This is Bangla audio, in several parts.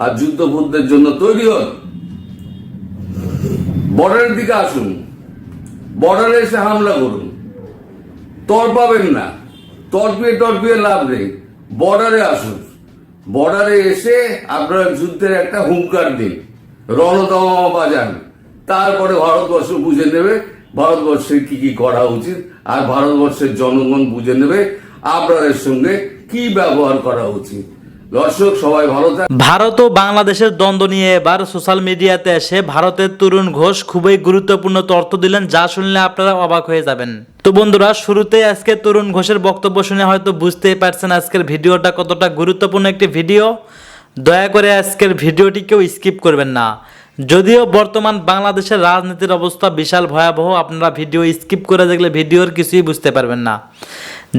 আর যুদ্ধের জন্য তৈরি হন। বর্ডারের দিকে আসুন, বর্ডারে এসে হামলা করুন, তর পাবেন না, তরপিয়ে লাভ নেই। বর্ডারে আসুন, বর্ডারে এসে আপনারা যুদ্ধের একটা হুঙ্কার দিন, রণতমা বাজান। তারপরে ভারতবর্ষ বুঝে নেবে ভারতবর্ষের কি করা উচিত, আর ভারতবর্ষের জনগণ বুঝে নেবে আপনাদের সঙ্গে কি ব্যবহার করা উচিত। দর্শক সবাই ভালো থাক। ভারত ও বাংলাদেশের দ্বন্দ্ব নিয়ে এবার সোশ্যাল মিডিয়াতে এসে ভারতের তরুণ ঘোষ খুবই গুরুত্বপূর্ণ তথ্য দিলেন, যা শুনলে আপনারা অবাক হয়ে যাবেন। তো বন্ধুরা, শুরুতে আজকে তরুণ ঘোষের বক্তব্য শুনে হয়তো বুঝতেই পারছেন আজকের ভিডিওটা কতটা গুরুত্বপূর্ণ একটি ভিডিও। দয়া করে আজকের ভিডিওটি কেউ স্কিপ করবেন না। যদিও বর্তমান বাংলাদেশের রাজনীতির অবস্থা বিশাল ভয়াবহ, আপনারা ভিডিও স্কিপ করে দেখলে ভিডিওর কিছুই বুঝতে পারবেন না।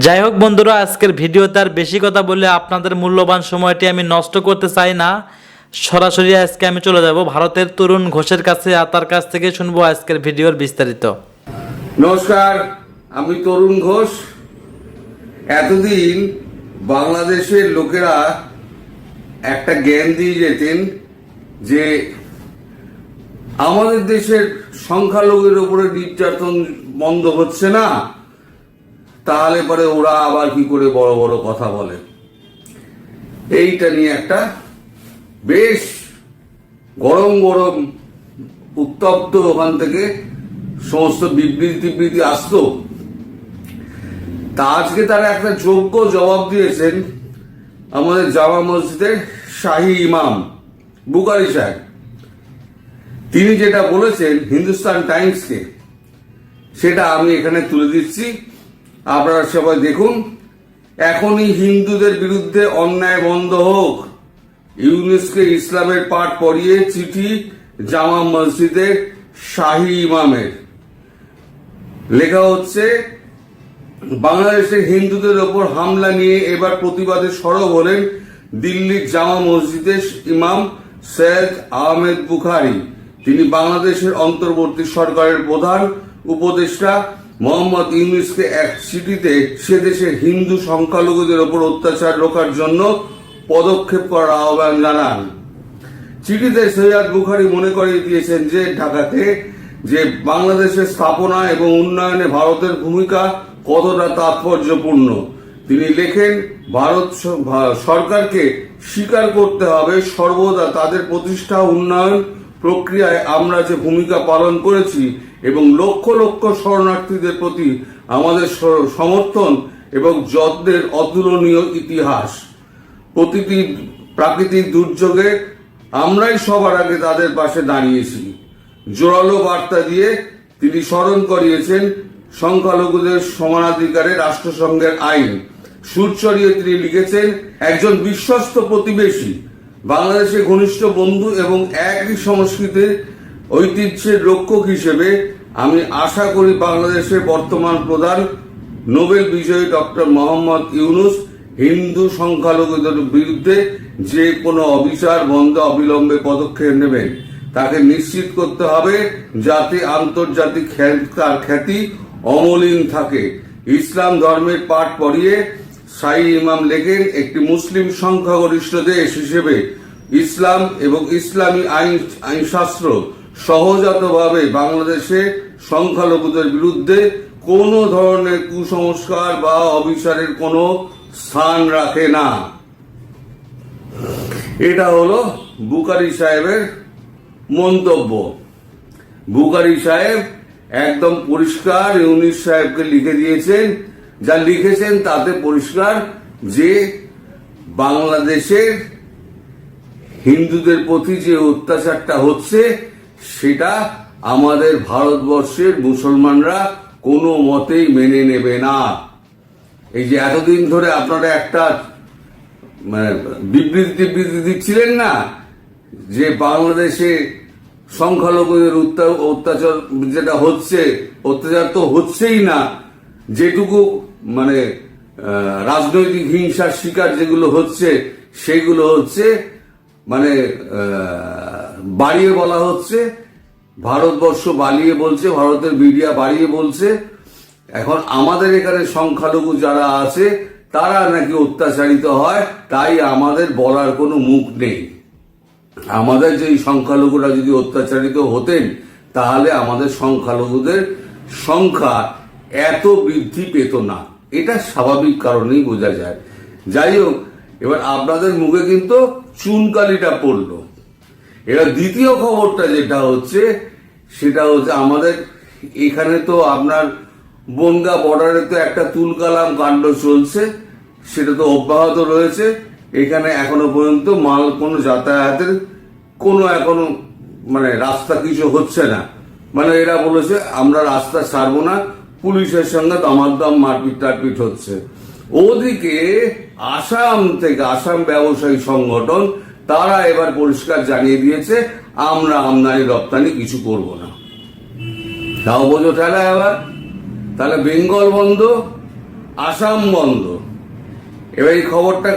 যাই হোক বন্ধুরা, আজকের ভিডিওতে আর বেশি কথা বলে আপনাদের মূল্যবান সময়টি আমি নষ্ট করতে চাই না। সরাসরি আজকে আমি চলে যাব ভারতের তরুণ ঘোষের কাছে, আর তার কাছ থেকে শুনবো আজকের ভিডিওর বিস্তারিত। নমস্কার, আমি তরুণ ঘোষ। এতদিন বাংলাদেশের লোকেরা একটা জ্ঞান দিয়ে যেতেন যে আমাদের দেশের সংখ্যালঘুদের উপরে নির্যাতন বন্ধ হচ্ছে না, তাহলে পরে ওরা আবার কি করে বড় বড় কথা বলে। এইটা নিয়ে একটা বেশ গরম গরম উত্তপ্ত ওখান থেকে সমস্ত বিবৃতি আসতো। তা আজকে তারা একটা যোগ্য জবাব দিয়েছেন আমাদের জামা মসজিদের শাহী ইমাম বুখারী সাহেব। তিনি যেটা বলেছেন হিন্দুস্তান টাইমসকে, সেটা আমি এখানে তুলে দিচ্ছি, আপনারা সবাই দেখুন। এখনই হিন্দুদের বিরুদ্ধে অন্যায় বন্ধ হোক। ইউনুসকে ইসলামের পাঠ পড়িয়ে চিঠি জামা মসজিদের শাহী ইমামের। লেখা হচ্ছে, বাংলাদেশের হিন্দুদের ওপর হামলা নিয়ে এবার প্রতিবাদে সরব হলেন দিল্লির জামা মসজিদের ইমাম সৈয়দ আহমেদ বুখারী। তিনি বাংলাদেশের অন্তর্বর্তী সরকারের প্রধান উপদেষ্টা মোহাম্মদ ইউনুসকে এক চিঠিতে সে দেশের হিন্দু সংখ্যালঘুদের ওপর অত্যাচার রোখার জন্য পদক্ষেপ করার আহ্বান জানান। চিঠিতে সৈয়দ বুখারী মনে করিয়ে দিয়েছেন যে ঢাকাতে যে বাংলাদেশের স্থাপনা এবং উন্নয়নে ভারতের ভূমিকা কতটা তাৎপর্যপূর্ণ। তিনি লেখেন, ভারত সরকারকে স্বীকার করতে হবে সর্বদা তাদের প্রতিষ্ঠা উন্নয়ন প্রক্রিয়ায় আমরা যে ভূমিকা পালন করেছি এবং লক্ষ লক্ষ শরণার্থীদের প্রতি আমাদের সমর্থন এবং যত্নের অতুলনীয় ইতিহাস। প্রতিটি প্রাকৃতিক দুর্যোগে আমরাই সবার আগে তাদের পাশে দাঁড়িয়েছি। জোরালো বার্তা দিয়ে তিনি স্মরণ করিয়েছেন সংখ্যালঘুদের সমানাধিকারে রাষ্ট্রসংঘের আইন। সুর চড়িয়ে তিনি লিখেছেন, একজন বিশ্বস্ত প্রতিবেশী, বাংলাদেশের ঘনিষ্ঠ বন্ধু এবং একই সংস্কৃতির ঐতিহ্যের রক্ষক হিসেবে আমি আশা করি বাংলাদেশের বর্তমান প্রধান নোবেল বিজয়ী ডক্টর মোহাম্মদ ইউনুস হিন্দু সংখ্যালঘুদের বিরুদ্ধে যে কোনো অবিচার বন্ধে অবিলম্বে পদক্ষেপ নেবেন। তাকে নিশ্চিত করতে হবে যাতে আন্তর্জাতিক তার খ্যাতি অমলিন থাকে। ইসলাম ধর্মের পাঠ পড়িয়ে শাহী ইমাম লেখেন, একটি মুসলিম সংখ্যাগরিষ্ঠ দেশ হিসেবে ইসলাম এবং ইসলামী আইনশাস্ত্র সহজাতভাবে বাংলাদেশে সংখ্যালঘুদের বিরুদ্ধে কোনো ধরনের কুসংস্কার বা অবিচারের কোনো স্থান রাখে না। এটা হলো বুখারী সাহেবের মন্তব্য। বুখারী সাহেব একদম পরিষ্কার ইউনুস সাহেবকে লিখে দিয়েছেন, যা লিখেছেন তাতে পরিষ্কার যে বাংলাদেশের হিন্দুদের প্রতি যে অত্যাচারটা হচ্ছে সেটা আমাদের ভারতবর্ষের মুসলমানরা কোনো মতেই মেনে নেবে না। এই যে এতদিন ধরে আপনারা একটা বিবৃতি দিচ্ছিলেন না যে বাংলাদেশে সংখ্যালঘুদের অত্যাচার যেটা হচ্ছে, অত্যাচার তো হচ্ছেই না, যেটুকু মানে রাজনৈতিক হিংসার শিকার যেগুলো হচ্ছে সেগুলো হচ্ছে মানে বাড়িয়ে বলা হচ্ছে। ভারতবর্ষ বাড়িয়ে বলছে, ভারতের মিডিয়া বাড়িয়ে বলছে। এখন আমাদের এখানে সংখ্যালঘু যারা আছে তারা নাকি অত্যাচারিত হয়, তাই আমাদের বলার কোনো মুখ নেই। আমাদের যে সংখ্যালঘুরা যদি অত্যাচারিত হতেন তাহলে আমাদের সংখ্যালঘুদের সংখ্যা এত বৃদ্ধি পেত না। এটা স্বাভাবিক কারণেই বোঝা যায়। যাই হোক, এবার আপনাদের মুখে কিন্তু চুনকালিটা পড়লো। এবার দ্বিতীয় খবরটা যেটা হচ্ছে সেটা হচ্ছে আমাদের এখানে তো আপনার বনগা বর্ডারে তো একটা তুলকালাম কাণ্ড চলছে, সেটা তো অব্যাহত রয়েছে। এখানে এখনো পর্যন্ত মাল কোনো যাতায়াতের কোনো এখনো মানে রাস্তা কিছু হচ্ছে না। মানে এরা বলেছে আমরা রাস্তা ছাড়বো না, পুলিশের সঙ্গে দমাদম মারপিট টারপিট হচ্ছে। ওদিকে আসাম থেকে আসাম ব্যবসায়ী সংগঠন তারা এবার পরিষ্কার জানিয়ে দিয়েছে আমরা আমদানি রপ্তানি কিছু করব না। তাও বোঝো ঠেলা এবার, তাহলে বেঙ্গল বন্ধ, আসাম বন্ধ। এবার এই খবরটা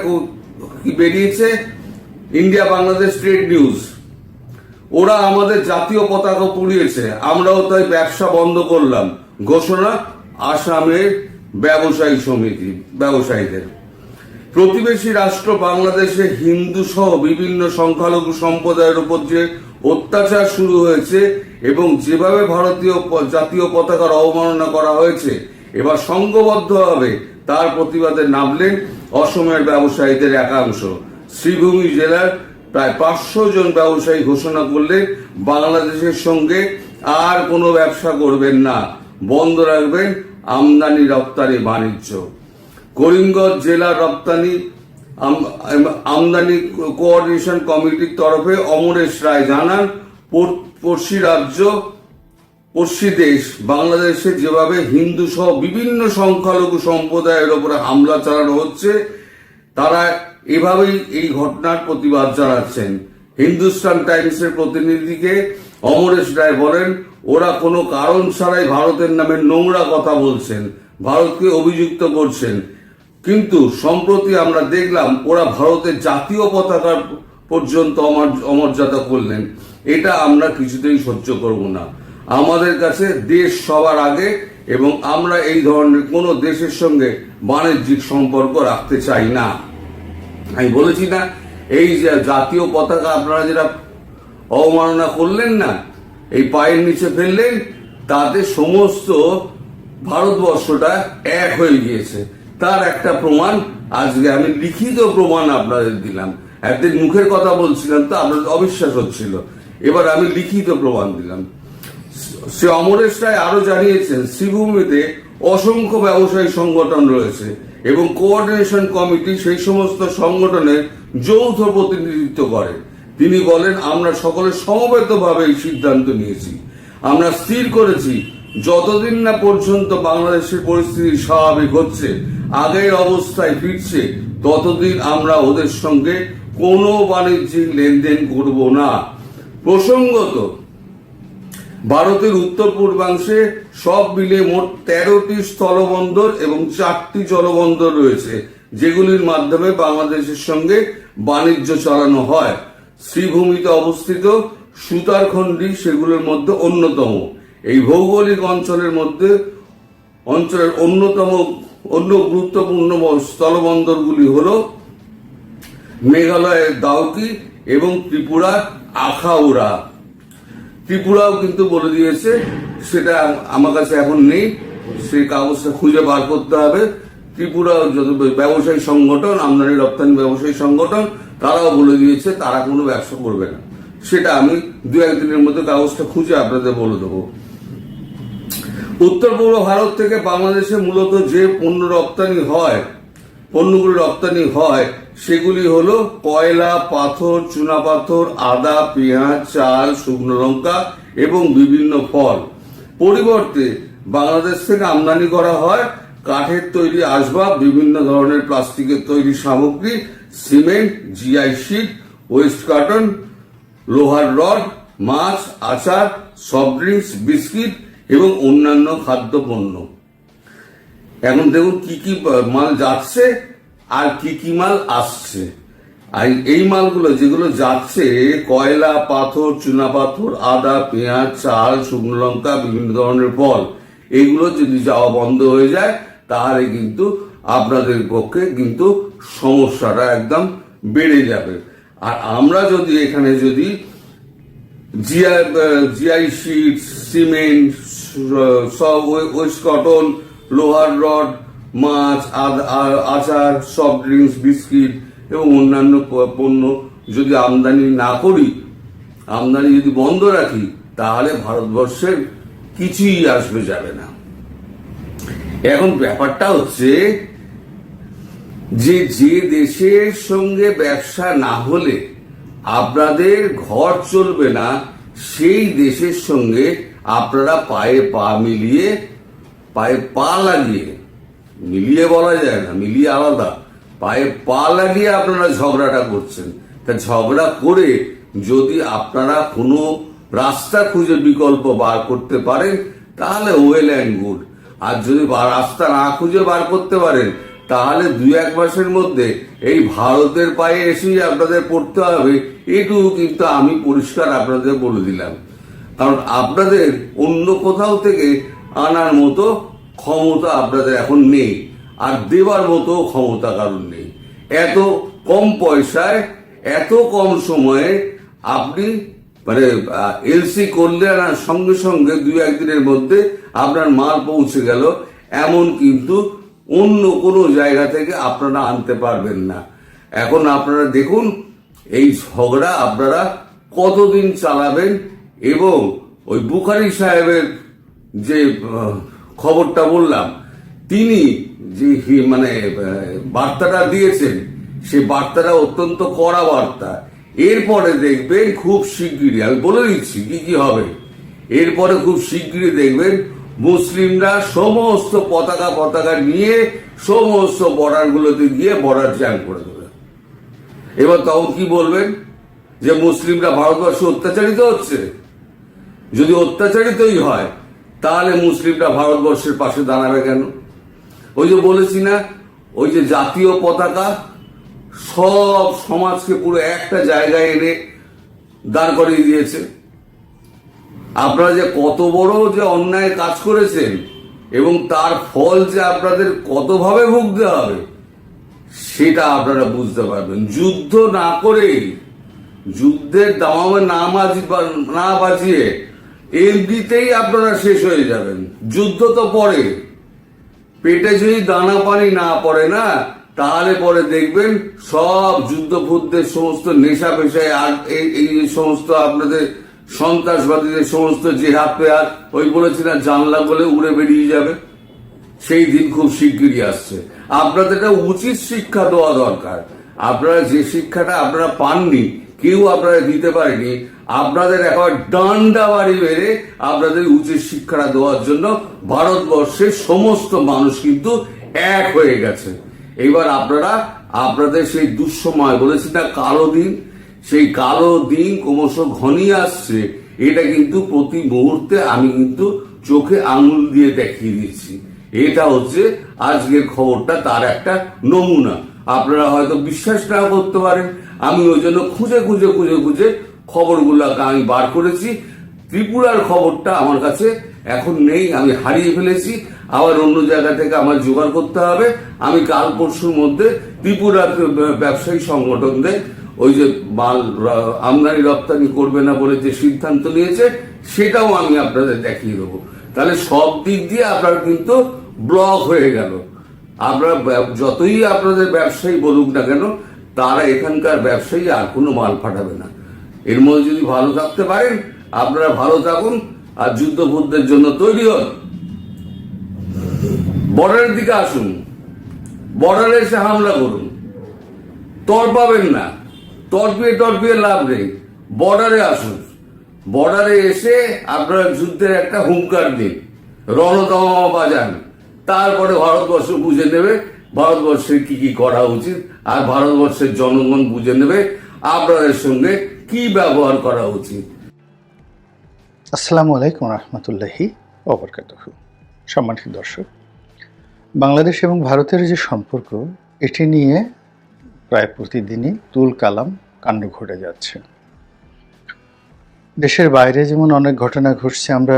কি বেরিয়েছে, ইন্ডিয়া বাংলাদেশ ট্রেড নিউজ। ওরা আমাদের জাতীয় পতাকা পুড়িয়েছে, আমরাও তাই ব্যবসা বন্ধ করলাম, ঘোষণা আসামের ব্যবসায়ী সমিতি ব্যবসায়ীদের। প্রতিবেশী রাষ্ট্র বাংলাদেশে হিন্দু সহ বিভিন্ন সংখ্যালঘু সম্প্রদায়ের উপর যে অত্যাচার শুরু হয়েছে এবং যেভাবে ভারতীয় জাতীয় পতাকার অবমাননা করা হয়েছে, এবার সংঘবদ্ধভাবে তার প্রতিবাদে নামলেন অসমের ব্যবসায়ীদের একাংশ। শ্রীভূমি জেলার প্রায় 500 জন ব্যবসায়ী ঘোষণা করলে বাংলাদেশের সঙ্গে আর কোনো ব্যবসা করবেন না, বন্ধ রাখবেন আমদানি রপ্তানি বাণিজ্য। করিমগঞ্জ জেলা রপ্তানি আমদানি কোঅর্ডিনেশন কমিটির তরফে অমরেশ রায় জানান, পড়শি রাজ্য পড়শি দেশ বাংলাদেশে যেভাবে হিন্দু সহ বিভিন্ন সংখ্যালঘু সম্প্রদায়ের উপরে হামলা চালানো হচ্ছে, তারা এভাবেই এই ঘটনার প্রতিবাদ জানাচ্ছেন। হিন্দুস্তান টাইমসের প্রতিনিধিকে অমরেশ রায় বলেন, ওরা কোনো কারণ ছাড়াই ভারতের নামে নোংরা কথা বলছেন, ভারতকে অভিযুক্ত করছেন, কিন্তু সম্প্রতি আমরা দেখলাম ওরা ভারতের জাতীয় পতাকার পর্যন্ত অমর্যাদা করলেন। এটা আমরা কিছুতেই সহ্য করব না। আমাদের কাছে দেশ সবার আগে এবং আমরা এই ধরনের কোনো দেশের সঙ্গে বাণিজ্যিক সম্পর্ক রাখতে চাই না। আমি বলেছি না, এই যে জাতীয় পতাকা আপনারা যেটা অবমাননা করলেন না, এই পায়ের নিচে ফেললেন, তাতে সমস্ত ভারতবর্ষটা এক হয়ে গিয়েছে। তার একটা প্রমাণ আজকে আমি লিখিত প্রমাণ আপনাদের দিলাম। একদিন মুখের কথা বলছিলাম তো আপনাদের অবিশ্বাস হচ্ছিল, এবার আমি লিখিত প্রমাণ দিলাম। সে অমরেশ রায় আরো জানিয়েছেন, শ্রীভূমিতে অসংখ্য ব্যবসায়ী সংগঠন রয়েছে এবং কোঅর্ডিনেশন কমিটি সেই সমস্ত সংগঠনের যৌথ প্রতিনিধিত্ব করে। তিনি বলেন, আমরা সকলে সমবেতভাবে এই সিদ্ধান্ত নিয়েছি। আমরা স্থির করেছি যতদিন না পর্যন্ত বাংলাদেশের পরিস্থিতি স্বাভাবিক হচ্ছে, আগের অবস্থায় ফিরছে, ততদিন আমরা ওদের সঙ্গে কোনো বাণিজ্যিক লেনদেন করব না। প্রসঙ্গত, ভারতের উত্তর পূর্বাংশে সব মিলে মোট 13টি স্থলবন্দর এবং 4টি জলবন্দর রয়েছে, যেগুলির মাধ্যমে বাংলাদেশের সঙ্গে বাণিজ্য চালানো হয়। শ্রীভূমিতে অবস্থিত সুতারখন্ডি সেগুলোর মধ্যে অন্যতম। এই ভৌগোলিক অঞ্চলের অন্য গুরুত্বপূর্ণ স্থলবন্দরগুলি হল মেঘালয়ের দাউকি এবং ত্রিপুরার আখাউড়া। ত্রিপুরাও কিন্তু বলে দিয়েছে, সেটা আমার কাছে এখন নেই, সেই কাগজটা খুঁজে বার করতে হবে। ত্রিপুরা যত ব্যবসায়ী সংগঠন, আমদানি রপ্তানি ব্যবসায়ী সংগঠন, তারাও বলে দিয়েছে তারা কোনো ব্যবসা করবে না। সেটা আমি 2-1 দিনের মধ্যে কাগজটা খুঁজে আপনাদের বলে দেবো। উত্তর পূর্ব ভারত থেকে বাংলাদেশে মূলত যে পণ্যগুলো রপ্তানি হয় সেগুলি হলো কয়লা, পাথর, চুনাপাথর, আদা, পেঁয়াজ, চাল, শুকনো লঙ্কা এবং বিভিন্ন ফল। পরিবর্তে বাংলাদেশ থেকে আমদানি করা হয় কাঠের তৈরি আসবাব, বিভিন্ন ধরনের প্লাস্টিকের তৈরি সামগ্রী, cement, GI sheet, waste cotton, লোহার রড, মাছ, আচার, সফট ড্রিঙ্কস, বিস্কিট এবং অন্যান্য খাদ্যপণ্য। এখন দেখুন কি কি মাল যাচ্ছে আর কি কি মাল আসছে। আর এই মালগুলো যেগুলো যাচ্ছে, কয়লা, পাথর, চুনাপাথর, আদা, পেঁয়াজ, চাল, শুকনো লঙ্কা, বিভিন্ন ধরনের ফল, এইগুলো যদি যাওয়া বন্ধ হয়ে যায় তাহলে কিন্তু আপনাদের পক্ষে কিন্তু সমস্যাটা একদম বেড়ে যাবে। আর আমরা যদি এখানে যদি জিআই শিট, সিমেন্ট, সব ওয়েস্ট কটন, লোহার রড, মাছ, আচার, সফট ড্রিঙ্কস, বিস্কিট এবং অন্যান্য পণ্য যদি আমদানি না করি, আমদানি যদি বন্ধ রাখি, তাহলে ভারতবর্ষের কিছুই আসবে যাবে না। এখন ব্যাপারটা হচ্ছে যে দেশের সঙ্গে ব্যবসা না হলে আপনাদের ঘর চলবে না, সেই দেশের সঙ্গে আপনারা পায়ে পা মিলিয়ে, পায়ে পা লাগিয়ে, মিলিয়ে বলা যায় না, মিলিয়ে আলাদা, পায়ে পা লাগিয়ে আপনারা ঝগড়াটা করছেন। তা ঝগড়া করে যদি আপনারা কোনো রাস্তা খুঁজে বিকল্প বার করতে পারেন, তাহলে ওয়েল অ্যান্ড গুড। আর যদি রাস্তা না খুঁজে বার করতে পারেন, তাহলে 2-1 মাসের মধ্যে এই ভারতের পায়ে এসেই আপনাদের পড়তে হবে, এটুকু কিন্তু আমি পরিষ্কার আপনাদের বলে দিলাম। কারণ আপনাদের অন্য কোথাও থেকে আনার মতো ক্ষমতা আপনাদের এখন নেই, আর দেবার মতো ক্ষমতা কারণ নেই। এত কম পয়সায়, এত কম সময়ে আপনি মানে এলসি করলে আর সঙ্গে সঙ্গে 2-1 দিনের মধ্যে আপনার মাল পৌঁছে গেল, এমন কিন্তু অন্য কোনো জায়গা থেকে আপনারা আনতে পারবেন না। এখন আপনারা দেখুন এই ঝগড়া আপনারা কতদিন চালাবেন। এবং ওই বুখারী সাহেবের যে খবরটা বললাম, তিনি যে মানে বার্তাটা দিয়েছেন, সে বার্তাটা অত্যন্ত কড়া বার্তা। এরপরে দেখবেন খুব শিগগিরই, আমি বলে দিচ্ছি কি কি হবে, এরপরে খুব শিগগিরই দেখবেন মুসলিমরা সমস্ত পতাকা নিয়ে সমস্ত বর্ডারগুলোতে গিয়ে বর্ডার জ্যাম করে দেবে। এবার তখন কি বলবেন? যে মুসলিমরা ভারতবর্ষে অত্যাচারিত হচ্ছে। যদি অত্যাচারিতই হয়, তাহলে মুসলিমরা ভারতবর্ষের পাশে দাঁড়াবে কেন? ওই যে বলেছি না, ওই যে জাতীয় পতাকা সব সমাজকে পুরো একটা জায়গায় এনে দাঁড় করিয়ে দিয়েছে। আপনারা যে কত বড় যে অন্যায় কাজ করেছেন এবং তার ফল যে আপনাদের কতভাবে ভুগতে হবে, সেটা আপনারা বুঝতে পারবেন। যুদ্ধ না করে, যুদ্ধের দামামে না বাজিয়ে এমনিতেই আপনারা শেষ হয়ে যাবেন। যুদ্ধ তো পরে, পেটে যদি দানা পানি না পড়ে না, তাহলে পরে দেখবেন সব যুদ্ধ সমস্ত নেশা পেশায় আর এই সমস্ত আপনাদের সন্ত্রাসবাদীদের সমস্ত জেহাদ পেয়ার, ওই বলেছি না জানলা বলে উড়ে বেরিয়ে যাবে। সেই দিন খুব শিগগিরই আসছে। আপনাদের একটা উচিত শিক্ষা দেওয়া দরকার। আপনারা যে শিক্ষাটা আপনারা পাননি, কেউ আপনারা দিতে পারেনি, আপনাদের একবার ডান্ডা বাড়ি মেরে আপনাদের উচিত শিক্ষাটা দেওয়ার জন্য ভারতবর্ষের সমস্ত মানুষ কিন্তু এক হয়ে গেছে। এবার আপনারা আপনাদের সেই দুঃসময়, বলেছি না কালো দিন, সেই কালো দিন ক্রমশ ঘনিয়ে আসছে। এটা কিন্তু প্রতি মুহূর্তে আমি কিন্তু চোখে আঙুল দিয়ে দেখিয়ে দিচ্ছি। এটা হচ্ছে আজকের খবরটা, তার একটা নমুনা। আপনারা হয়তো বিশ্বাস না করতে পারেন, আমি ওই জন্য খুঁজে খবরগুলোকে আমি বার করেছি। ত্রিপুরার খবরটা আমার কাছে এখন নেই, আমি হারিয়ে ফেলেছি। আবার অন্য জায়গা থেকে আমার জোগাড় করতে হবে। আমি কাল পরশুর মধ্যে ত্রিপুরার ব্যবসায়ী সংগঠনদের ওই যে মাল আমদানি রপ্তানি করবে না বলে যে সিদ্ধান্ত নিয়েছে, সেটাও আমি আপনাদের দেখিয়ে দেবো। তাহলে সব দিক দিয়ে আপনার কিন্তু ব্লক হয়ে গেল। আপনারা যতই আপনাদের ব্যবসায়ী বলুক না কেন, তারা এখানকার ব্যবসায়ী আর কোনো মাল পাঠাবে না। এর মধ্যে যদি ভালো থাকতে পারেন, আপনারা ভালো থাকুন আর যুদ্ধের জন্য তৈরি হন। বর্ডারের দিকে আসুন, বর্ডারে এসে হামলা করুন, তর পাবেন না, টর্পিয়ে লাভ নেই। বর্ডারে আসুন, বর্ডারে এসে আপনারা যুদ্ধের একটা হুঙ্কার দিন, রণতমা বাজান। তারপরে ভারতবর্ষ বুঝে নেবে ভারতবর্ষের কি কি করা উচিত, আর ভারতবর্ষের জনগণ বুঝে নেবে আপনাদের সঙ্গে কি ব্যবহার করা উচিত। আসসালামু আলাইকুম রহমতুল্লাহি ওয়া বারাকাতুহু। সম্মানিত দর্শক, বাংলাদেশ এবং ভারতের যে সম্পর্ক, এটি নিয়ে প্রায় প্রতিদিনই তুল কালাম কাণ্ড ঘটে যাচ্ছে। দেশের বাইরে যেমন অনেক ঘটনা ঘটছে, আমরা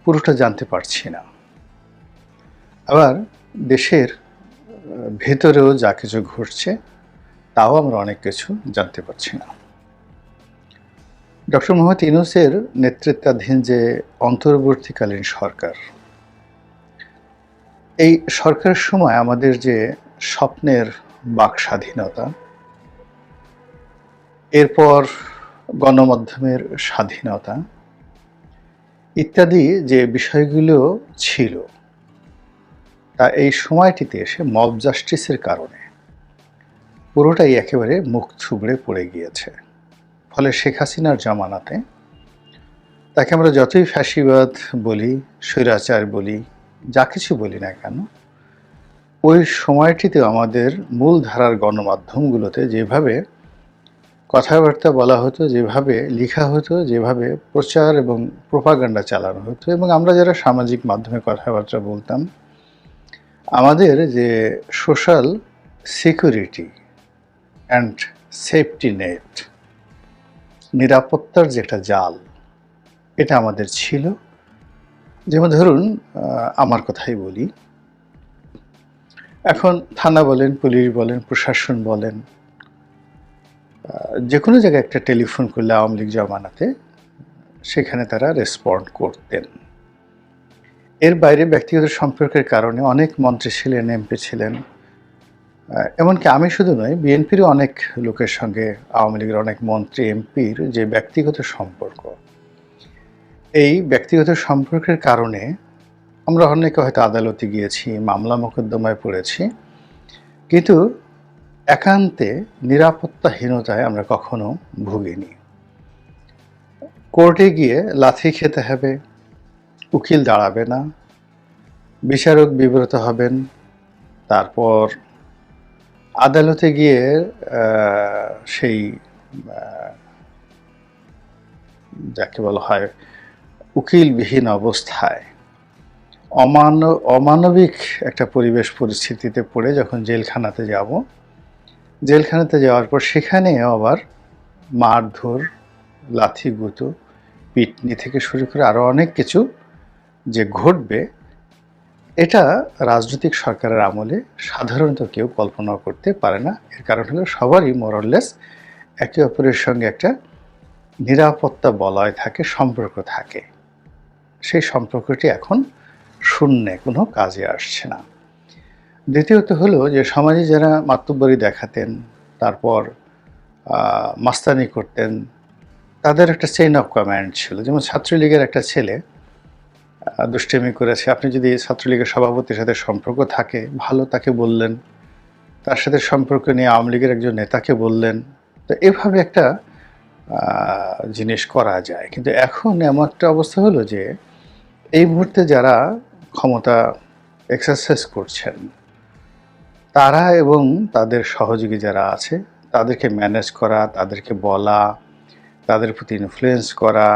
পুরোটা জানতে পারছি না। আবার দেশের ভেতরেও যা কিছু ঘটছে, তাও আমরা অনেক কিছু জানতে পারছি না। ডক্টর মোহাম্মদ ইউনূসের নেতৃত্বাধীন যে অন্তর্বর্তীকালীন সরকার, এই সরকারের সময় আমাদের যে স্বপ্নের বাক স্বাধীনতা, এরপর গণমাধ্যমের স্বাধীনতা ইত্যাদি যে বিষয়গুলো ছিল, তা এই সময়টিতে এসে মব জাস্টিসের কারণে পুরোটাই একেবারে মুখ থুবড়ে পড়ে গিয়েছে। ফলে শেখ হাসিনার জামানাতে তাকে আমরা যতই ফ্যাসিবাদ বলি, স্বৈরাচার বলি, যা কিছু বলি না কেন, ওই সময়টিতেও আমাদের মূলধারার গণমাধ্যমগুলোতে যেভাবে কথাবার্তা বলা হতো, যেভাবে লেখা হতো, যেভাবে প্রচার এবং প্রোপাগান্ডা চালানো হতো, এবং আমরা যারা সামাজিক মাধ্যমে কথাবার্তা বলতাম, আমাদের যে social security and safety net, নিরাপত্তার যেটা জাল, এটা আমাদের ছিল। যেমন ধরুন, আমার কথাই বলি, এখন থানা বলেন, পুলিশ বলেন, প্রশাসন বলেন, যে কোনো জায়গায় একটা টেলিফোন করলে আওয়ামী লীগ জমানাতে সেখানে তারা রেসপন্ড করতেন। এর বাইরে ব্যক্তিগত সম্পর্কের কারণে অনেক মন্ত্রী ছিলেন, এমপি ছিলেন, এমনকি আমি শুধু নয়, বিএনপিরও অনেক লোকের সঙ্গে আওয়ামী লীগের অনেক মন্ত্রী এমপির যে ব্যক্তিগত সম্পর্ক, এই ব্যক্তিগত সম্পর্কের কারণে আমরা অনেকে হয়তো আদালতে গিয়েছি, মামলা মোকদ্দমায় পড়েছি, কিন্তু একান্তে নিরাপত্তাহীনতায় আমরা কখনো ভুগিনি। কোর্টে গিয়ে লাথি খেতে হবে, উকিল দাঁড়াবে না, বিচারক বিব্রত হবেন, তারপর আদালতে গিয়ে সেই যাকে বলা হয় উকিলবিহীন অবস্থায় অমানবিক একটা পরিবেশ পরিস্থিতিতে পড়ে যখন জেলখানাতে যাব, জেলখানাতে যাওয়ার পর সেখানে আবার মারধর, লাথিগুঁতো, পিটনি থেকে শুরু করে আরও অনেক কিছু যে ঘটবে, এটা রাজনৈতিক সরকারের আমলে সাধারণত কেউ কল্পনা করতে পারে না। এর কারণ হলো সবারই মোরলেস একে অপরের সঙ্গে একটা নিরাপত্তা বলয় থাকে, সম্পর্ক থাকে। সেই সম্পর্কটি এখন শূন্যে, কোনো কাজে আসছে না। দ্বিতীয়ত হলো যে সমাজে যারা মাতব্বরি দেখাতেন, তারপর মাস্তানি করতেন, তাদের একটা চেইন অফ কমান্ড ছিল। যেমন ছাত্রলীগের একটা ছেলে দুষ্টামি করেছে, আপনি যদি ছাত্রলীগের সভাপতির সাথে সম্পর্ক থাকে ভালো, তাকে বললেন, তার সাথে সম্পর্ক নিয়ে আওয়ামী লীগের একজন নেতাকে বললেন, তো এভাবে একটা জিনিস করা যায়। কিন্তু এখন এমন একটা অবস্থা হলো যে এই মুহূর্তে যারা ক্ষমতা এক্সারসাইজ করছেন, তারা এবং তাদের সহযোগী যারা আছে, তাদেরকে ম্যানেজ করা, তাদেরকে বলা, তাদের প্রতি ইনফ্লুয়েন্স করা,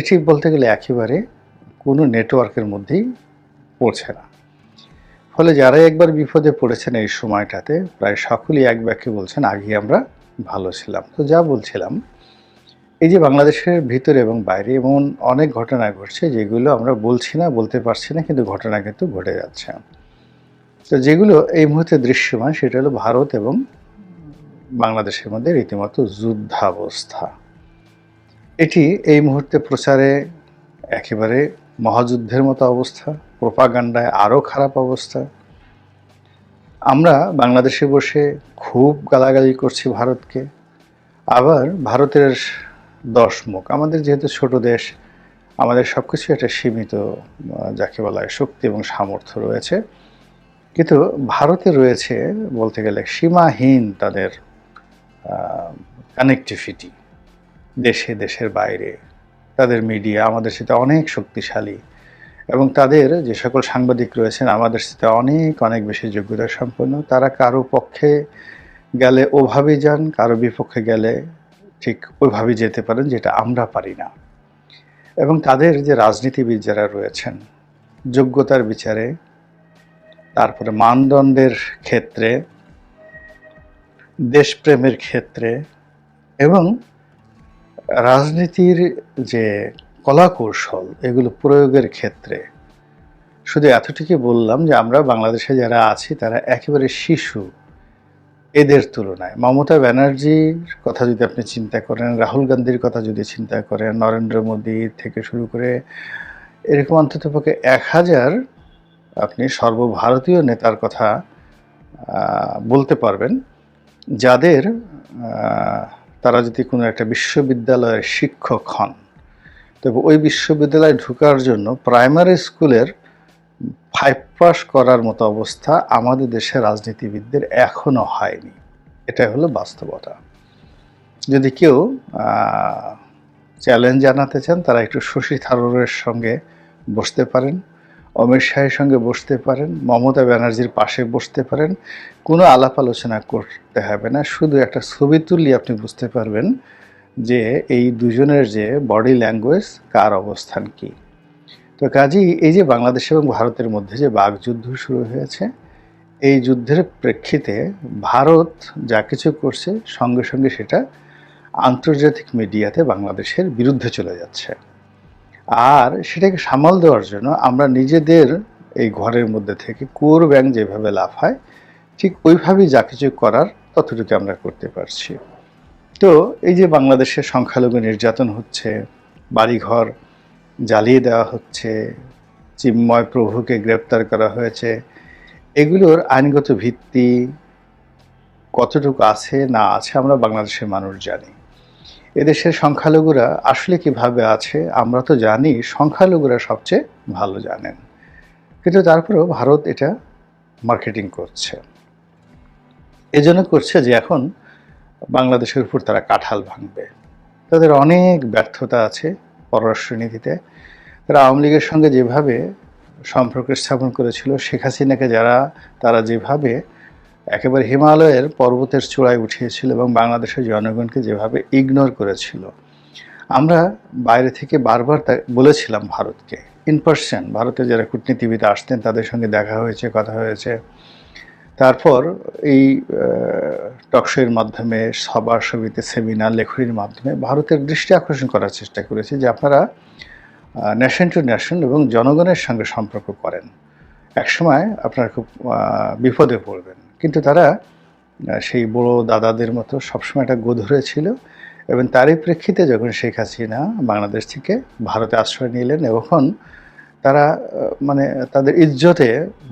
এটি বলতে গেলে একেবারে কোনো নেটওয়ার্কের মধ্যেই পড়ছে না। ফলে যারাই একবার বিপদে পড়েছেন এই সময়টাতে, প্রায় সকলেই এক বাক্যে বলছেন আগে আমরা ভালো ছিলাম। তো যা বলছিলাম, এই যে বাংলাদেশের ভিতরে এবং বাইরে এমন অনেক ঘটনা ঘটছে যেগুলো আমরা বলছি না, বলতে পারছি না, কিন্তু ঘটনা কিন্তু ঘটে যাচ্ছে। তো যেগুলো এই মুহূর্তে দৃশ্যমান, সেটা হলো ভারত এবং বাংলাদেশের মধ্যে রীতিমতো যুদ্ধাবস্থা। এটি এই মুহূর্তে প্রচারে একেবারে মহাযুদ্ধের মতো অবস্থা, প্রোপাগান্ডায় আরও খারাপ অবস্থা। আমরা বাংলাদেশে বসে খুব গালাগালি করছি ভারতকে, আবার ভারতের 10 মুখ। আমাদের যেহেতু ছোট দেশ, আমাদের সব কিছু একটা সীমিত যাকে বলা হয় শক্তি এবং সামর্থ্য রয়েছে, কিন্তু ভারতে রয়েছে বলতে গেলে সীমাহীন তাদের কানেক্টিভিটি, দেশে দেশের বাইরে। তাদের মিডিয়া আমাদের সাথে অনেক শক্তিশালী, এবং তাদের যে সকল সাংবাদিক রয়েছেন আমাদের সাথে অনেক অনেক বেশি যোগ্যতা সম্পন্ন। তারা কারো পক্ষে গেলে ওভাবে যান, কারো বিপক্ষে গেলে ঠিক ওইভাবে যেতে পারেন, যেটা আমরা পারি না। এবং তাদের যে রাজনীতিবিদ যারা রয়েছেন, যোগ্যতার বিচারে, তারপরে মানদণ্ডের ক্ষেত্রে, দেশপ্রেমের ক্ষেত্রে এবং রাজনীতির যে কলাকৌশল, এগুলো প্রয়োগের ক্ষেত্রে, শুধু এতটুকুই বললাম যে আমরা বাংলাদেশে যারা আছি তারা একেবারে শিশু, এদের তুলনায় মমতা ব্যানার্জির কথা যদি আপনি চিন্তা করেন, রাহুল গান্ধীর কথা যদি চিন্তা করেন, নরেন্দ্র মোদী থেকে শুরু করে এরকম অন্ততপক্ষে 1000 আপনি সর্বভারতীয় নেতার কথা বলতে পারবেন, যাদের তারা যদি কোনো একটা বিশ্ববিদ্যালয়ের শিক্ষক হন, তবে ওই বিশ্ববিদ্যালয়ে ঢোকার জন্য প্রাইমারি স্কুলের 5 পাস করার মতো অবস্থা আমাদের দেশের রাজনীতিবিদদের এখনো হয়নি। এটা হলো বাস্তবতা। যদি কেউ চ্যালেঞ্জ জানাতে চান, তারা একটু শশী থারুরের সঙ্গে বসতে পারেন, অমিত শাহের সঙ্গে বসতে পারেন, মমতা ব্যানার্জির পাশে বসতে পারেন। কোনো আলাপ আলোচনা করতে হবে না, শুধু একটা ছবি তুললে আপনি বুঝতে পারবেন যে এই দুজনের যে বডি ল্যাঙ্গুয়েজ, কার অবস্থান কি। তো কাজেই এই যে বাংলাদেশ এবং ভারতের মধ্যে যে বাকযুদ্ধ শুরু হয়েছে, এই যুদ্ধের প্রেক্ষিতে ভারত যা কিছু করছে সঙ্গে সঙ্গে সেটা আন্তর্জাতিক মিডিয়াতে বাংলাদেশের বিরুদ্ধে চলে যাচ্ছে। আর সেটাকে সামাল দেওয়ার জন্য আমরা নিজেদের এই ঘরের মধ্যে থেকে কুয়োর ব্যাঙ যেভাবে লাফায়, ঠিক ওইভাবেই যা কিছু করার ততটুকু আমরা করতে পারছি। তো এই যে বাংলাদেশের সংখ্যালঘু নির্যাতন হচ্ছে, বাড়িঘর জ্বালিয়ে দেওয়া হচ্ছে, চিন্ময় প্রভুকে গ্রেপ্তার করা হয়েছে, এগুলোর আইনগত ভিত্তি কতটুকু আছে না আছে আমরা বাংলাদেশের মানুষ জানি। এদেশের সংখ্যালঘুরা আসলে কিভাবে আছে আমরা তো জানি, সংখ্যালঘুরা সবচেয়ে ভালো জানেন। কিন্তু তারপরেও ভারত এটা মার্কেটিং করছে। এজন্য করছে যে এখন বাংলাদেশের উপর তারা কাঁঠাল ভাঙবে। তাদের অনেক ব্যর্থতা আছে পররাষ্ট্রনীতিতে। তারা আওয়ামী লীগের সঙ্গে যেভাবে সম্পর্ক স্থাপন করেছিল, শেখ হাসিনাকে তারা যেভাবে একেবারে হিমালয়ের পর্বতের চূড়ায় উঠিয়েছিল এবং বাংলাদেশের জনগণকে যেভাবে ইগনোর করেছিল, আমরা বাইরে থেকে বারবার বলেছিলাম ভারতকে, ইন পার্সন ভারতের যারা কূটনীতিবিদ আসতেন তাদের সঙ্গে দেখা হয়েছে, কথা হয়েছে। তারপর এই টকশোয়ের মাধ্যমে, সভা সমিতি, সেমিনার, লেখনীর মাধ্যমে ভারতের দৃষ্টি আকর্ষণ করার চেষ্টা করেছি যে আপনারা নেশন টু নেশন এবং জনগণের সঙ্গে সম্পর্ক করেন, একসময় আপনারা খুব বিপদে পড়বেন। কিন্তু তারা সেই বড় দাদাদের মতো সবসময় একটা গোধরে ছিল এবং তারই প্রেক্ষিতে যখন শেখ হাসিনা বাংলাদেশ থেকে ভারতে আশ্রয় নিলেন, এখন তারা মানে তাদের ইজ্জতে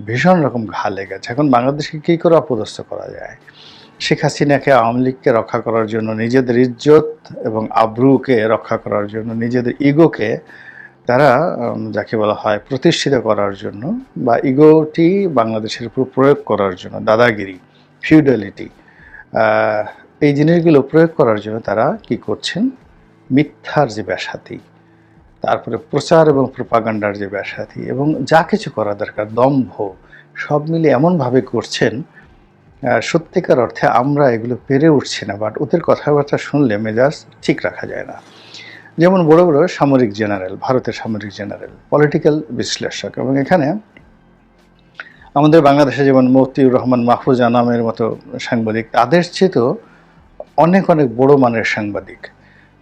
ভীষণ রকম ঘা লেগেছে। এখন বাংলাদেশকে কী করে অপদস্থ করা যায়, শেখ হাসিনাকে, আওয়ামী লীগকে রক্ষা করার জন্য, নিজেদের ইজ্জত এবং আব্রুকে রক্ষা করার জন্য, নিজেদের ইগোকে তারা যাকে বলা হয় প্রতিষ্ঠিত করার জন্য বা ইগোটি বাংলাদেশের উপর প্রয়োগ করার জন্য, দাদাগিরি, ফিউডালিটি, এই জিনিসগুলো প্রয়োগ করার জন্য তারা কি করছেন, মিথ্যার যে ব্যাসাতি, তারপরে প্রচার এবং প্রোপাগান্ডার যে ব্যাসাতি এবং যা কিছু করা দরকার, দম্ভ, সব মিলে এমনভাবে করছেন সত্যিকার অর্থে আমরা এগুলো পেরে উঠছি না। বাট ওদের কথাবার্তা শুনলে মেজাজ ঠিক রাখা যায় না। যেমন বড় বড় সামরিক জেনারেল, ভারতের সামরিক জেনারেল, পলিটিক্যাল বিশ্লেষক, এবং এখানে আমাদের বাংলাদেশে যেমন মতিউর রহমান মাহফুজা নামের মতো সাংবাদিক, তাদের চেয়েও অনেক অনেক বড় মানের সাংবাদিক,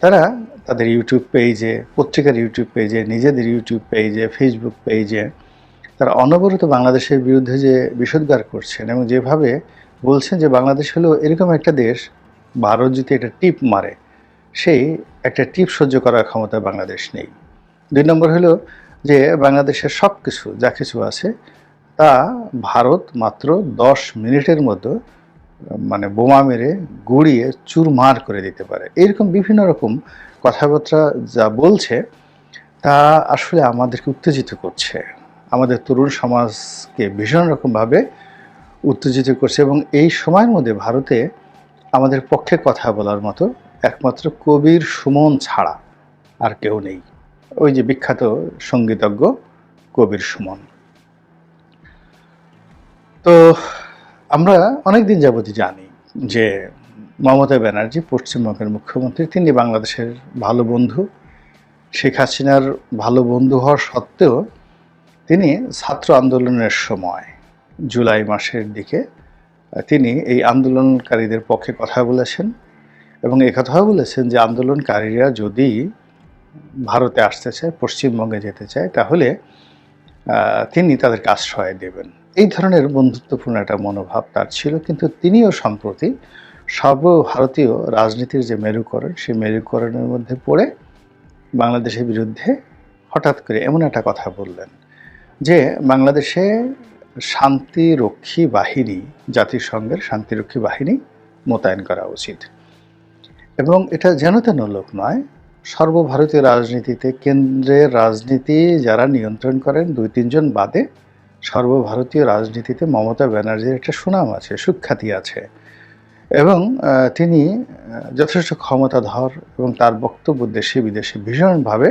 তারা তাদের ইউটিউব পেজে, পত্রিকার ইউটিউব পেজে, নিজেদের ইউটিউব পেজে, ফেসবুক পেজে তারা অনবরত বাংলাদেশের বিরুদ্ধে যে বিষোদ্গার করছেন এবং যেভাবে বলছেন যে বাংলাদেশ হলো এরকম একটা দেশ, ভারত যদি একটা টিপ মারে সেই একটা টিপ সহ্য করার ক্ষমতা বাংলাদেশ নেই। 2 নম্বর হলো যে বাংলাদেশের সব কিছু যা কিছু আছে তা ভারত মাত্র 10 মিনিটের মধ্যে মানে বোমা মেরে গুঁড়িয়ে চুরমার করে দিতে পারে। এরকম বিভিন্ন রকম কথাবার্তা যা বলছে তা আসলে আমাদেরকে উত্তেজিত করছে, আমাদের তরুণ সমাজকে ভীষণ রকমভাবে উত্তেজিত করছে। এবং এই সময়ের মধ্যে ভারতে আমাদের পক্ষে কথা বলার মতো একমাত্র কবির সুমন ছাড়া আর কেউ নেই, ওই যে বিখ্যাত সঙ্গীতজ্ঞ কবির সুমন। তো আমরা অনেক দিন যাবতই জানি যে মমতা ব্যানার্জি পশ্চিমবঙ্গের মুখ্যমন্ত্রী, তিনি বাংলাদেশের ভালো বন্ধু। শেখ হাসিনার ভালো বন্ধু হওয়ার সত্ত্বেও তিনি ছাত্র আন্দোলনের সময় জুলাই মাসের দিকে তিনি এই আন্দোলনকারীদের পক্ষে কথা বলেছেন এবং একথাও বলেছেন যে আন্দোলনকারীরা যদি ভারতে আসতে চায়, পশ্চিমবঙ্গে যেতে চায়, তাহলে তিনি তাদেরকে আশ্রয় দেবেন। এই ধরনের বন্ধুত্বপূর্ণ একটা মনোভাব তার ছিল, কিন্তু তিনিও সম্প্রতি সর্বভারতীয় রাজনীতির যে মেরুকরণ, সেই মেরুকরণের মধ্যে পড়ে বাংলাদেশের বিরুদ্ধে হঠাৎ করে এমন একটা কথা বললেন যে বাংলাদেশে শান্তিরক্ষী বাহিনী, জাতিসংঘের শান্তিরক্ষী বাহিনী মোতায়েন করা উচিত। এবং এটা যেন তেন লোক নয়, সর্বভারতীয় রাজনীতিতে কেন্দ্রের রাজনীতি যারা নিয়ন্ত্রণ করেন ২-৩ জন বাদে সর্বভারতীয় রাজনীতিতে মমতা ব্যানার্জির একটা সুনাম আছে, সুখ্যাতি আছে। এবং তিনি যথেষ্ট ক্ষমতাধর এবং তার বক্তব্য দেশে বিদেশে ভীষণভাবে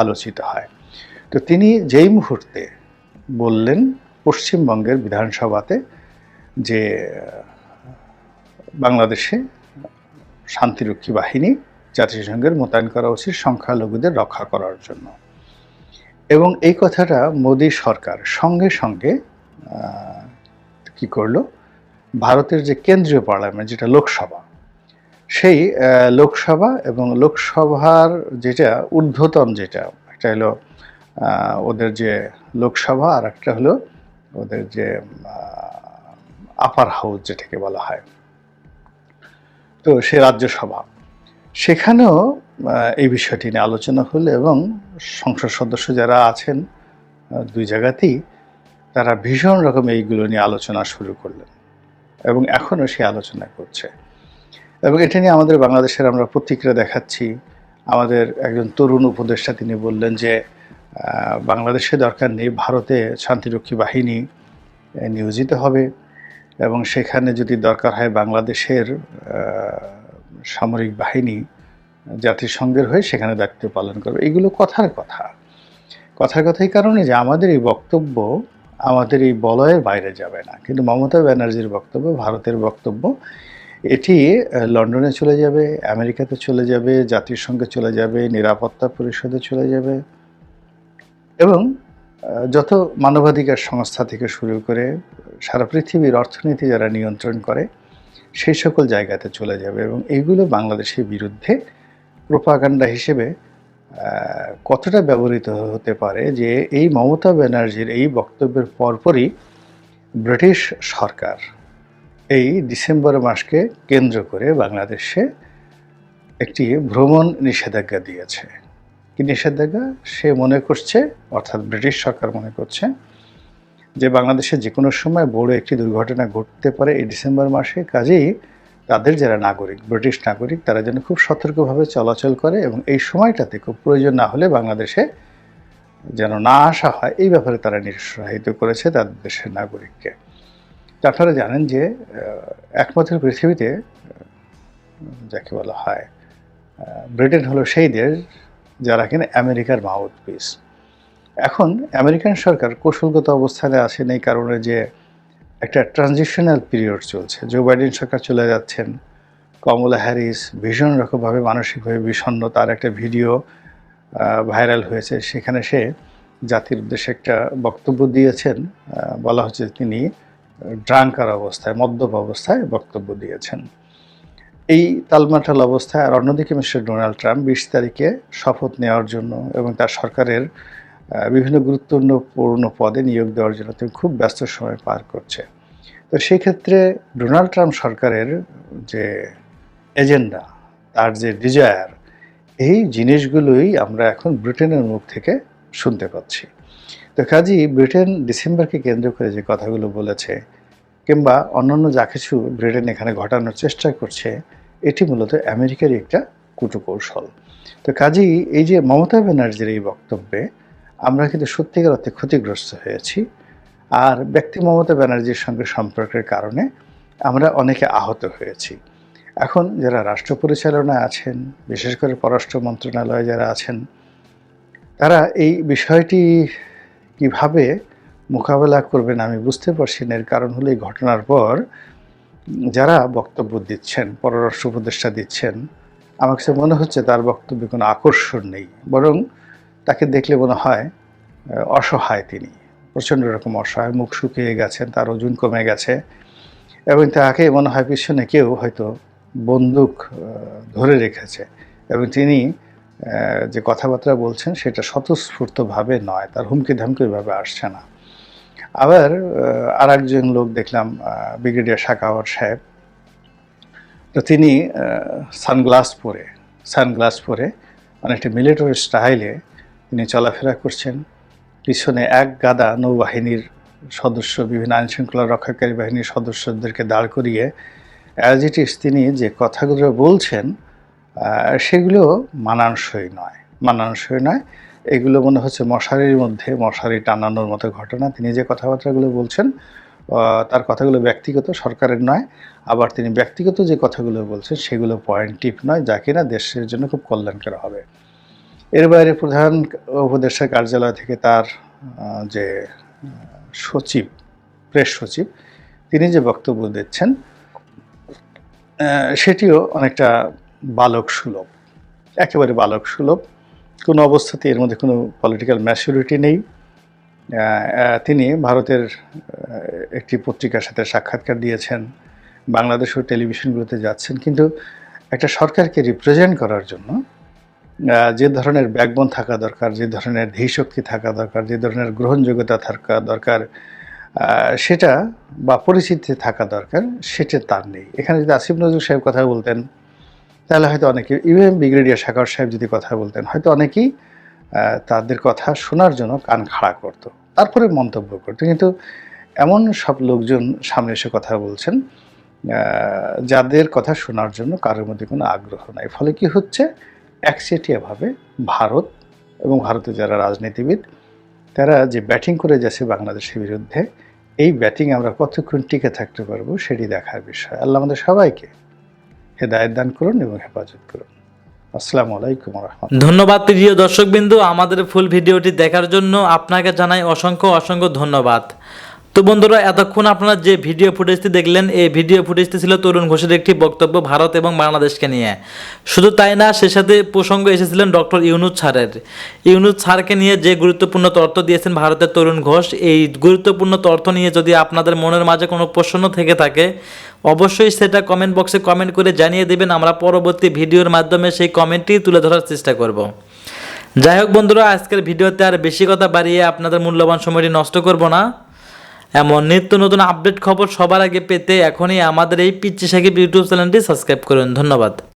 আলোচিত হয়। তো তিনি যেই মুহূর্তে বললেন পশ্চিমবঙ্গের বিধানসভাতে যে বাংলাদেশে শান্তিরক্ষী বাহিনী জাতিসংঘের মোতায়েন করা উচিত সংখ্যালঘুদের রক্ষা করার জন্য, এবং এই কথাটা মোদী সরকার সঙ্গে সঙ্গে কি করলো, ভারতের যে কেন্দ্রীয় পার্লামেন্ট যেটা লোকসভা, সেই লোকসভা এবং লোকসভার যেটা ঊর্ধ্বতন, যেটা একটা হলো ওদের যে লোকসভা, আর একটা হলো ওদের যে আপার হাউস যেটাকে বলা হয়, তো সে রাজ্যসভা, সেখানেও এই বিষয়টি নিয়ে আলোচনা হলো এবং সংসদ সদস্য যারা আছেন দুই জায়গাতেই তারা ভীষণ রকম এইগুলো নিয়ে আলোচনা শুরু করলেন এবং এখনও সে আলোচনা করছে। এবং এটা নিয়ে আমাদের বাংলাদেশের আমরা প্রতিক্রিয়া দেখাচ্ছি। আমাদের একজন তরুণ উপদেষ্টা তিনি বললেন যে বাংলাদেশে দরকার নেই, ভারতে শান্তিরক্ষী বাহিনী নিয়োজিত হবে এবং সেখানে যদি দরকার হয় বাংলাদেশের সামরিক বাহিনী জাতিসংঘের হয়ে সেখানে দায়িত্ব পালন করবে। এগুলো কথার কথাই কারণে যে আমাদের এই বক্তব্য আমাদের এই বলয়ের বাইরে যাবে না, কিন্তু মমতা ব্যানার্জির বক্তব্য, ভারতের বক্তব্য, এটি লন্ডনে চলে যাবে, আমেরিকাতে চলে যাবে, জাতিসংঘে চলে যাবে, নিরাপত্তা পরিষদে চলে যাবে এবং যত মানবাধিকার সংস্থা থেকে শুরু করে সারা পৃথিবীর অর্থনীতি যারা নিয়ন্ত্রণ করে সেই সকল জায়গাতে চলে যাবে। এবং এইগুলো বাংলাদেশের বিরুদ্ধে প্রোপাগান্ডা হিসেবে কতটা ব্যবহৃত হতে পারে যে এই মমতা ব্যানার্জির এই বক্তব্যের পরপরই ব্রিটিশ সরকার এই ডিসেম্বর মাসকে কেন্দ্র করে বাংলাদেশে একটি ভ্রমণ নিষেধাজ্ঞা দিয়েছে। কি নিষেধাজ্ঞা? সে মনে করছে, অর্থাৎ ব্রিটিশ সরকার মনে করছে যে বাংলাদেশে যে কোনো সময় বড় একটি দুর্ঘটনা ঘটতে পারে এই ডিসেম্বর মাসে, কাজেই তাদের যারা নাগরিক, ব্রিটিশ নাগরিক, তারা যেন খুব সতর্কভাবে চলাচল করে এবং এই সময়টাতে খুব প্রয়োজন না হলে বাংলাদেশে যেন না আসা হয়, এই ব্যাপারে তারা নিরুৎসাহিত করেছে তাদের দেশের নাগরিককে। আপনারা জানেন যে একমাত্র পৃথিবীতে যাকে বলা হয় ব্রিটেন হলো সেই দেশ যারা কিনা আমেরিকার মাউথপিস। এখন আমেরিকান সরকার কৌশলগত অবস্থানে আছেন এই কারণে যে একটা ট্রানজিশনাল পিরিয়ড চলছে। জো বাইডেন সরকার চলে যাচ্ছেন, কমলা হ্যারিস ভীষণ রকমভাবে মানসিকভাবে বিষণ্ণ, তার একটা ভিডিও ভাইরাল হয়েছে, সেখানে সে জাতির উদ্দেশ্যে একটা বক্তব্য দিয়েছেন, বলা হচ্ছে তিনি ড্রাঙ্কার অবস্থায়, মদ্যপ অবস্থায় বক্তব্য দিয়েছেন। এই তালমাটাল অবস্থায় আর অন্যদিকে মিস্টার ডোনাল্ড ট্রাম্প 20 তারিখে শপথ নেওয়ার জন্য এবং তার সরকারের বিভিন্ন গুরুত্বপূর্ণ পদে নিয়োগ দেওয়ার জন্য তিনি খুব ব্যস্ত সময় পার করছে। তো সেই ক্ষেত্রে ডোনাল্ড ট্রাম্প সরকারের যে এজেন্ডা, তার যে ডিজায়ার, এই জিনিসগুলোই আমরা এখন ব্রিটেনের মুখ থেকে শুনতে পাচ্ছি। তো কাজেই ব্রিটেন ডিসেম্বরকে কেন্দ্র করে যে কথাগুলো বলেছে কিংবা অন্যান্য যা কিছু ব্রিটেন এখানে ঘটানোর চেষ্টা করছে, এটি মূলত আমেরিকারই একটা কূটকৌশল। তো কাজেই এই যে মমতা ব্যানার্জির এই বক্তব্যে আমরা কিন্তু সত্যিকার অর্থে ক্ষতিগ্রস্ত হয়েছি। আর ব্যক্তি মমতা ব্যানার্জির সঙ্গে সম্পর্কের কারণে আমরা অনেকে আহত হয়েছি। এখন যারা রাষ্ট্র পরিচালনায় আছেন, বিশেষ করে পররাষ্ট্র মন্ত্রণালয়ে যারা আছেন, তারা এই বিষয়টি কিভাবে মোকাবেলা করবেন আমি বুঝতে পারছি না। এর কারণ হলো এই ঘটনার পর যারা বক্তব্য দিচ্ছেন, পররাষ্ট্র উপদেষ্টা দিচ্ছেন, আমার কাছে মনে হচ্ছে তার বক্তব্যে কোনো আকর্ষণ নেই, বরং তাকে দেখলে মনে হয় অসহায়, তিনি প্রচণ্ড রকম অসহায়, মুখ শুকিয়ে গেছেন, তার ওজন কমে গেছে এবং তাকে মনে হয় পিছনে কেউ হয়তো বন্দুক ধরে রেখেছে এবং তিনি যে কথাবার্তা বলছেন সেটা স্বতঃস্ফূর্তভাবে নয়, তার হুমকি ধামকিভাবে আসছে না। আবার আর একজন লোক দেখলাম, ব্রিগেডিয়ার সাখাওয়াত সাহেব, তো তিনি সানগ্লাস পরে অনেকটা মিলিটারি স্টাইলে তিনি চলাফেরা করছেন। পিছনে এক গাদা নৌবাহিনীর সদস্য, বিভিন্ন আইন শৃঙ্খলা রক্ষাকারী বাহিনীর সদস্যদেরকে দাঁড় করিয়ে অ্যাজ ইট ইজ তিনি যে কথাগুলো বলছেন সেগুলো মানানসই নয়। এগুলো মনে হচ্ছে মশারির মধ্যে মশারি টানানোর মতো ঘটনা। তিনি যে কথাবার্তাগুলো বলছেন তার কথাগুলো ব্যক্তিগত, সরকারের নয়। আবার তিনি ব্যক্তিগত যে কথাগুলো বলছেন সেগুলো পয়েন্টিভ নয়, যা কিনা দেশের জন্য খুব কল্যাণকর হবে। এর বাইরে প্রধান উপদেষ্টার কার্যালয় থেকে তার যে সচিব, প্রেস সচিব, তিনি যে বক্তব্য দিচ্ছেন সেটিও অনেকটা বালক সুলভ, একেবারে বালক সুলভ। কোনো অবস্থাতে এর মধ্যে কোনো পলিটিক্যাল ম্যাচুরিটি নেই। তিনি ভারতের একটি পত্রিকার সাথে সাক্ষাৎকার দিয়েছেন, বাংলাদেশের টেলিভিশনগুলোতে যাচ্ছেন, কিন্তু একটা সরকারকে রিপ্রেজেন্ট করার জন্য যে ধরনের ব্যাকবোন থাকা দরকার, যে ধরনের ধীশক্তি থাকা দরকার, যে ধরনের গ্রহণযোগ্যতা থাকা দরকার, সেটা বা পরিচিতি থাকা দরকার, সেটা তার নেই। এখানে যদি আসিফ নজরুল সাহেব কথা বলতেন তাহলে হয়তো অনেকে, ইভেন ব্রিগেডিয়ার সাখাওয়াত সাহেব যদি কথা বলতেন, হয়তো অনেকেই তাদের কথা শোনার জন্য কান খাড়া করতো, তারপরে মন্তব্য করতো। কিন্তু এমন সব লোকজন সামনে এসে কথা বলছেন যাদের কথা শোনার জন্য কারোর মধ্যে কোনো আগ্রহ নাই। ফলে কি হচ্ছে, একচেটিয়াভাবে ভারত এবং ভারতের যারা রাজনীতিবিদ তারা যে ব্যাটিং করে যাচ্ছে বাংলাদেশের বিরুদ্ধে, এই ব্যাটিং আমরা কতক্ষণ টিকে থাকতে পারবো সেটি দেখার বিষয়। আল্লাহ আমাদের সবাইকে হেদায়েত দান করুন এবং হেফাজত করুন। আসসালামু আলাইকুম ওয়া রাহমাতুল্লাহ। ধন্যবাদ প্রিয় দর্শকবিন্দু, আমাদের ফুল ভিডিওটি দেখার জন্য আপনাকে জানাই অসংখ্য ধন্যবাদ। তো বন্ধুরা, এতক্ষণ আপনারা যে ভিডিও ফুটেজটি দেখলেন, এই ভিডিও ফুটেজটি ছিল তরুণ ঘোষের একটি বক্তব্য ভারত এবং বাংলাদেশকে নিয়ে। শুধু তাই না, সে সাথে প্রসঙ্গ এসেছিলেন ডক্টর ইউনূস স্যারকে নিয়ে যে গুরুত্বপূর্ণ তথ্য দিয়েছেন ভারতের তরুণ ঘোষ। এই গুরুত্বপূর্ণ তথ্য নিয়ে যদি আপনাদের মনের মাঝে কোনো প্রশ্ন থেকে থাকে, অবশ্যই সেটা কমেন্ট বক্সে কমেন্ট করে জানিয়ে দেবেন। আমরা পরবর্তী ভিডিওর মাধ্যমে সেই কমেন্টটি তুলে ধরার চেষ্টা করব। যাই হোক বন্ধুরা, আজকের ভিডিওতে আর বেশি কথা বাড়িয়ে আপনাদের মূল্যবান সময়টি নষ্ট করব না। এমন নিত্য নতুন আপডেট খবর সবার আগে পেতে এখনই আমাদের এই পিচ্চি সাকিব ইউটিউব চ্যানেলটি সাবস্ক্রাইব করুন। ধন্যবাদ।